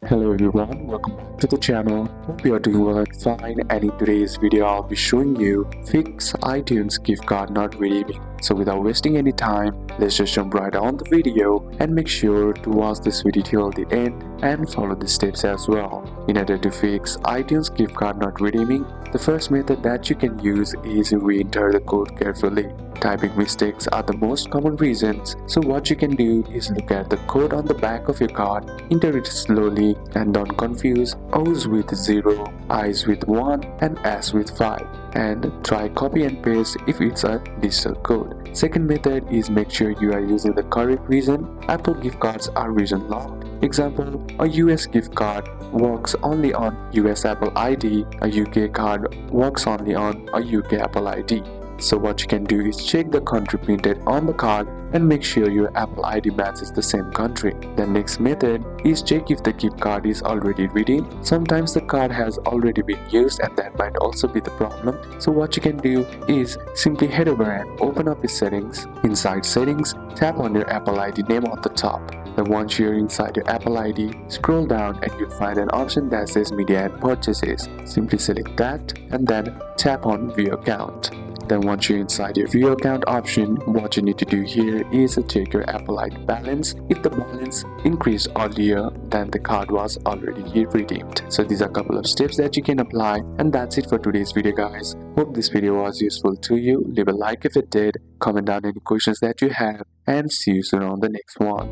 Hello everyone, welcome back to the channel. Hope you are doing well and fine, and in today's video I'll be showing you fix iTunes gift card not redeeming. So without wasting any time, let's just jump right on the video and make sure to watch this video till the end and follow the steps as well. In order to fix iTunes gift card not redeeming, the first method that you can use is re-enter the code carefully. Typing mistakes are the most common reasons, so what you can do is look at the code on the back of your card, enter it slowly and don't confuse O's with 0, I's with 1 and S with 5, and try copy and paste if it's a digital code. Second method is make sure you are using the correct reason. Apple gift cards are region locked. Example, a US gift card works only on US Apple ID, a UK card works only on a UK Apple ID. So what you can do is check the country printed on the card and make sure your Apple ID matches the same country. The next method is check if the gift card is already redeemed. Sometimes the card has already been used and that might also be the problem. So what you can do is simply head over and open up your settings. Inside settings, tap on your Apple ID name on the top. Then once you're inside your Apple ID, scroll down and you'll find an option that says Media and Purchases. Simply select that and then tap on View Account. Then once you're inside your View Account option, what you need to do here is check your Apple ID balance. If the balance increased earlier, then the card was already redeemed. So these are a couple of steps that you can apply, and that's it for today's video guys. Hope this video was useful to you. Leave a like if it did, comment down any questions that you have, and see you soon on the next one.